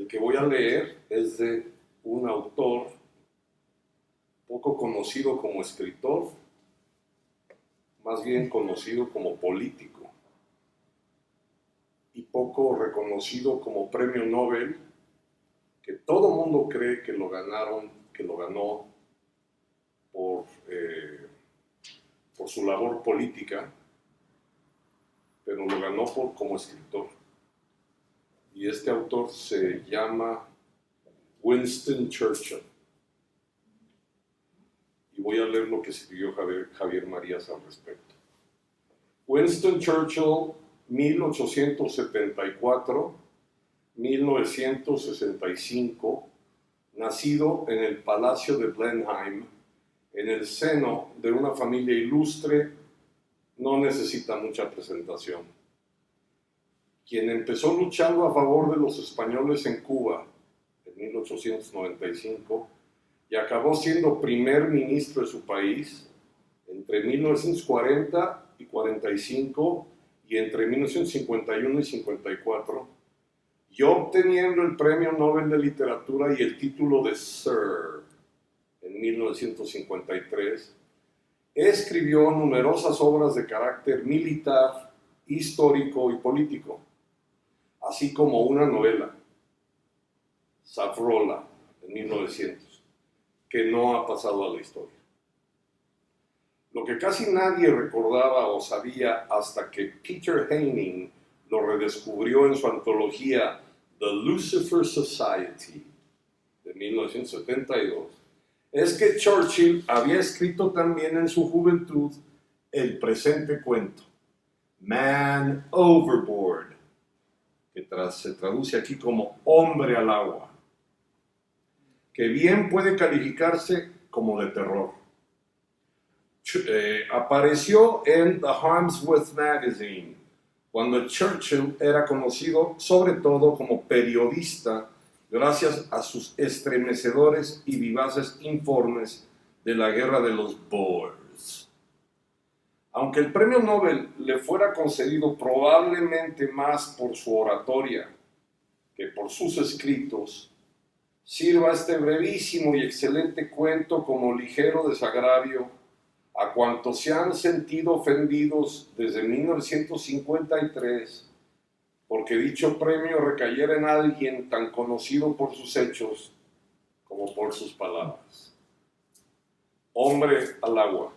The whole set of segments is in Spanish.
que voy a leer es de un autor poco conocido como escritor, más bien conocido como político, y poco reconocido como premio Nobel, que todo mundo cree que lo ganó por su labor política, pero lo ganó como escritor. Y este autor se llama Winston Churchill. Y voy a leer lo que escribió Javier Marías al respecto. Winston Churchill, 1874-1965, nacido en el Palacio de Blenheim, en el seno de una familia ilustre, no necesita mucha presentación. Quien empezó luchando a favor de los españoles en Cuba en 1895 y acabó siendo primer ministro de su país entre 1940 y 45 y entre 1951 y 54, y obteniendo el Premio Nobel de Literatura y el título de Sir en 1953, escribió numerosas obras de carácter militar, histórico y político, así como una novela, Savrola, en 1900, que no ha pasado a la historia. Lo que casi nadie recordaba o sabía hasta que Peter Haining lo redescubrió en su antología The Lucifer Society de 1972, es que Churchill había escrito también en su juventud el presente cuento, Man Overboard, que se traduce aquí como Hombre al agua, que bien puede calificarse como de terror. Apareció en The Harmsworth Magazine, cuando Churchill era conocido sobre todo como periodista gracias a sus estremecedores y vivaces informes de la guerra de los Boers. Aunque el premio Nobel le fuera concedido probablemente más por su oratoria que por sus escritos, sirva este brevísimo y excelente cuento como ligero desagravio a cuantos se han sentido ofendidos desde 1953 porque dicho premio recayera en alguien tan conocido por sus hechos como por sus palabras. Hombre al agua.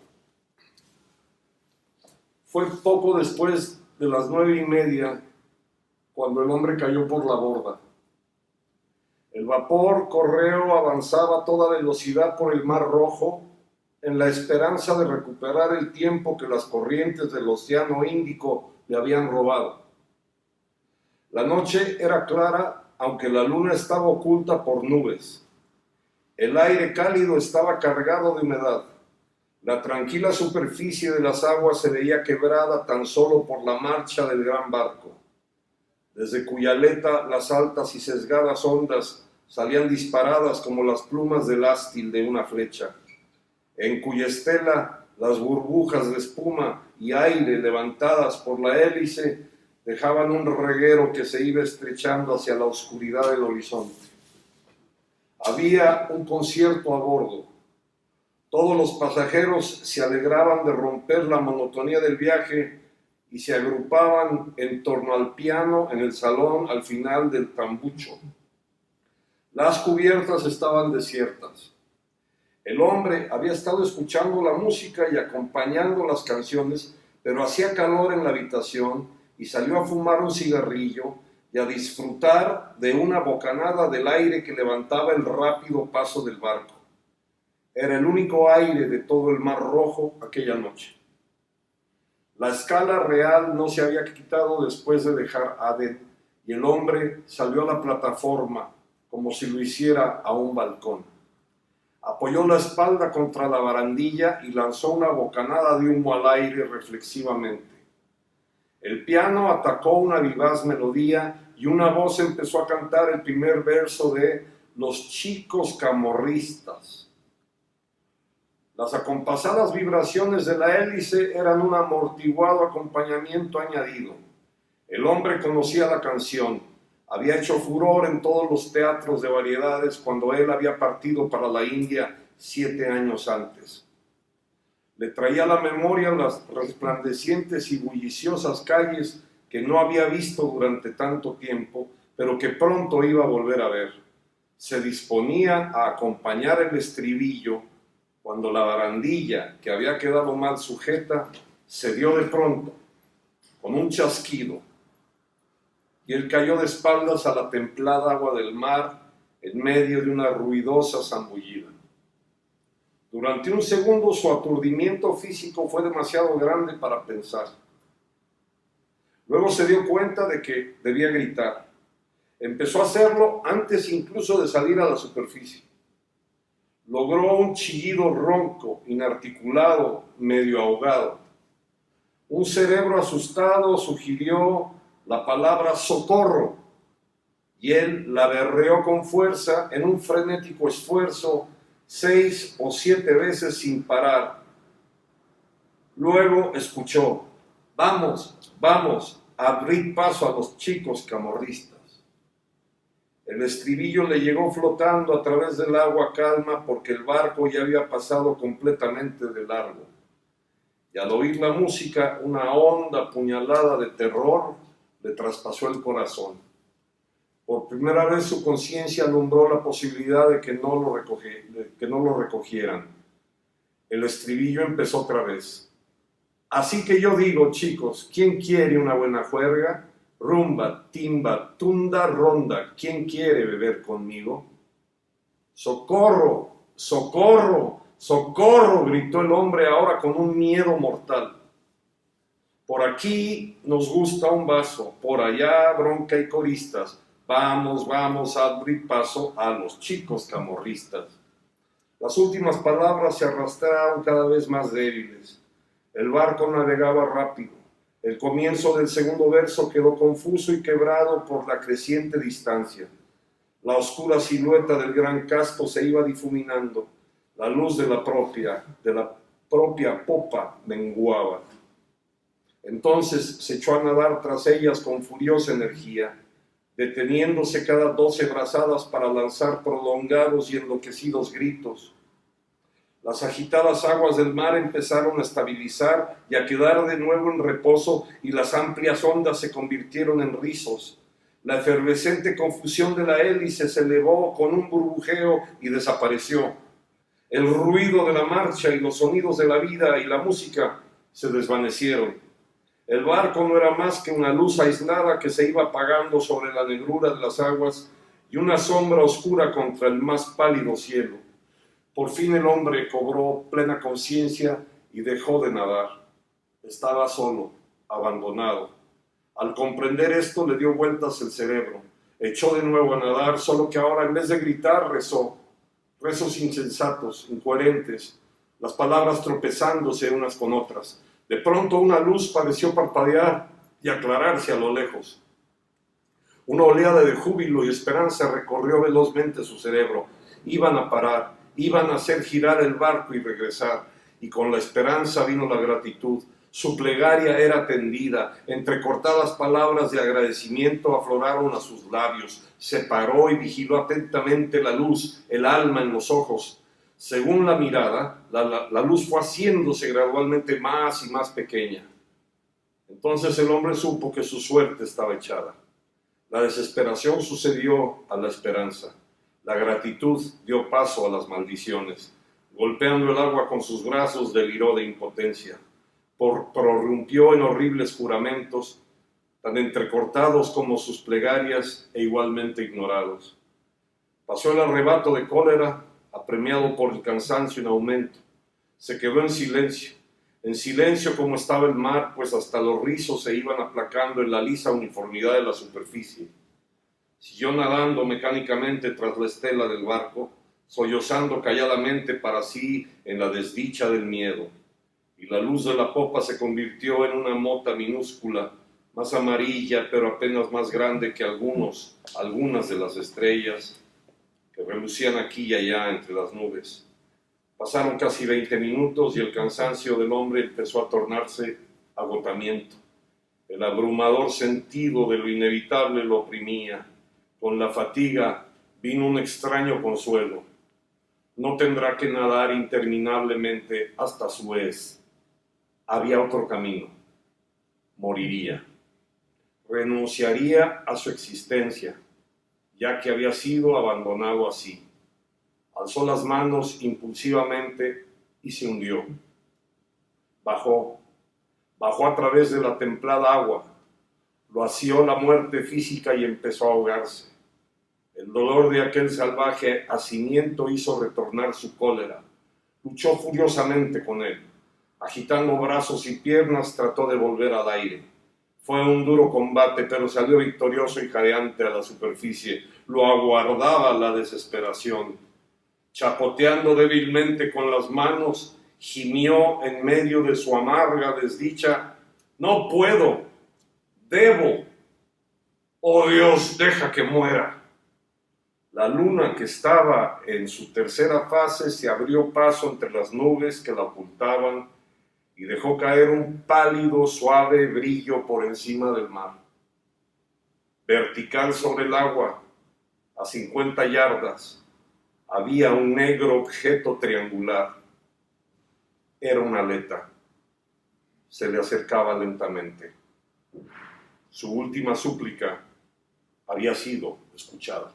Fue poco después de las 9:30 cuando el hombre cayó por la borda. El vapor correo avanzaba a toda velocidad por el Mar Rojo en la esperanza de recuperar el tiempo que las corrientes del Océano Índico le habían robado. La noche era clara, aunque la luna estaba oculta por nubes. El aire cálido estaba cargado de humedad. La tranquila superficie de las aguas se veía quebrada tan solo por la marcha del gran barco, desde cuya aleta las altas y sesgadas ondas salían disparadas como las plumas del ástil de una flecha, en cuya estela las burbujas de espuma y aire levantadas por la hélice dejaban un reguero que se iba estrechando hacia la oscuridad del horizonte. Había un concierto a bordo. Todos los pasajeros se alegraban de romper la monotonía del viaje y se agrupaban en torno al piano en el salón al final del tambucho. Las cubiertas estaban desiertas. El hombre había estado escuchando la música y acompañando las canciones, pero hacía calor en la habitación y salió a fumar un cigarrillo y a disfrutar de una bocanada del aire que levantaba el rápido paso del barco. Era el único aire de todo el Mar Rojo aquella noche. La escala real no se había quitado después de dejar Aden y el hombre salió a la plataforma como si lo hiciera a un balcón. Apoyó la espalda contra la barandilla y lanzó una bocanada de humo al aire reflexivamente. El piano atacó una vivaz melodía y una voz empezó a cantar el primer verso de Los Chicos Camorristas. Las acompasadas vibraciones de la hélice eran un amortiguado acompañamiento añadido. El hombre conocía la canción, Había hecho furor en todos los teatros de variedades cuando él había partido para la India 7 años antes. Le traía a la memoria las resplandecientes y bulliciosas calles que no había visto durante tanto tiempo, pero que pronto iba a volver a ver. Se disponía a acompañar el estribillo cuando la barandilla, que había quedado mal sujeta, se dio de pronto, con un chasquido, y él cayó de espaldas a la templada agua del mar en medio de una ruidosa zambullida. Durante un segundo su aturdimiento físico fue demasiado grande para pensar. Luego se dio cuenta de que debía gritar. Empezó a hacerlo antes incluso de salir a la superficie. Logró un chillido ronco, inarticulado, medio ahogado. Un cerebro asustado sugirió la palabra socorro, y él la berreó con fuerza en un frenético esfuerzo 6 o 7 veces sin parar. Luego escuchó: vamos, vamos, abrid paso a los chicos camorristas. El estribillo le llegó flotando a través del agua calma porque el barco ya había pasado completamente de largo. Y al oír la música, una honda puñalada de terror le traspasó el corazón. Por primera vez su conciencia alumbró la posibilidad de que no lo recogieran. El estribillo empezó otra vez. Así que yo digo, chicos, ¿quién quiere una buena juerga? Rumba, timba, tunda, ronda, ¿quién quiere beber conmigo? ¡Socorro! ¡Socorro! ¡Socorro!, gritó el hombre ahora con un miedo mortal. Por aquí nos gusta un vaso, por allá bronca y coristas. Vamos, vamos a abrir paso a los chicos camorristas. Las últimas palabras se arrastraron cada vez más débiles. El barco navegaba rápido. El comienzo del segundo verso quedó confuso y quebrado por la creciente distancia. La oscura silueta del gran casco se iba difuminando. La luz de la propia popa menguaba. Entonces se echó a nadar tras ellas con furiosa energía, deteniéndose cada 12 brazadas para lanzar prolongados y enloquecidos gritos. Las agitadas aguas del mar empezaron a estabilizar y a quedar de nuevo en reposo, y las amplias ondas se convirtieron en rizos. La efervescente confusión de la hélice se elevó con un burbujeo y desapareció. El ruido de la marcha y los sonidos de la vida y la música se desvanecieron. El barco no era más que una luz aislada que se iba apagando sobre la negrura de las aguas y una sombra oscura contra el más pálido cielo. Por fin el hombre cobró plena conciencia y dejó de nadar. Estaba solo, abandonado. Al comprender esto le dio vueltas el cerebro. Echó de nuevo a nadar, solo que ahora en vez de gritar rezó. Rezos insensatos, incoherentes, las palabras tropezándose unas con otras. De pronto una luz pareció parpadear y aclararse a lo lejos. Una oleada de júbilo y esperanza recorrió velozmente su cerebro. Iban a parar, iban a hacer girar el barco y regresar, y con la esperanza vino la gratitud. Su plegaria era atendida, entrecortadas palabras de agradecimiento afloraron a sus labios. Se paró y vigiló atentamente la luz, el alma en los ojos. Según la mirada, la luz fue haciéndose gradualmente más y más pequeña. Entonces el hombre supo que su suerte estaba echada. La desesperación sucedió a la esperanza. La gratitud dio paso a las maldiciones. Golpeando el agua con sus brazos, deliró de impotencia. Prorrumpió en horribles juramentos, tan entrecortados como sus plegarias e igualmente ignorados. Pasó el arrebato de cólera, apremiado por el cansancio en aumento. Se quedó en silencio como estaba el mar, pues hasta los rizos se iban aplacando en la lisa uniformidad de la superficie. Siguió nadando mecánicamente tras la estela del barco, sollozando calladamente para sí en la desdicha del miedo. Y la luz de la popa se convirtió en una mota minúscula, más amarilla pero apenas más grande que algunas de las estrellas que relucían aquí y allá entre las nubes. Pasaron casi 20 minutos y el cansancio del hombre empezó a tornarse agotamiento. El abrumador sentido de lo inevitable lo oprimía. Con la fatiga vino un extraño consuelo. No tendrá que nadar interminablemente hasta Suez. Había otro camino. Moriría. Renunciaría a su existencia, ya que había sido abandonado así. Alzó las manos impulsivamente y se hundió. Bajó a través de la templada agua. Lo asió la muerte física y empezó a ahogarse. El dolor de aquel salvaje hacimiento hizo retornar su cólera. Luchó furiosamente con él. Agitando brazos y piernas, trató de volver al aire. Fue un duro combate, pero salió victorioso y jadeante a la superficie. Lo aguardaba la desesperación. Chapoteando débilmente con las manos, gimió en medio de su amarga desdicha: «No puedo, debo. Oh Dios, deja que muera». La luna, que estaba en su tercera fase, se abrió paso entre las nubes que la ocultaban y dejó caer un pálido, suave brillo por encima del mar. Vertical sobre el agua, a 50 yardas, había un negro objeto triangular. Era una aleta. Se le acercaba lentamente. Su última súplica había sido escuchada.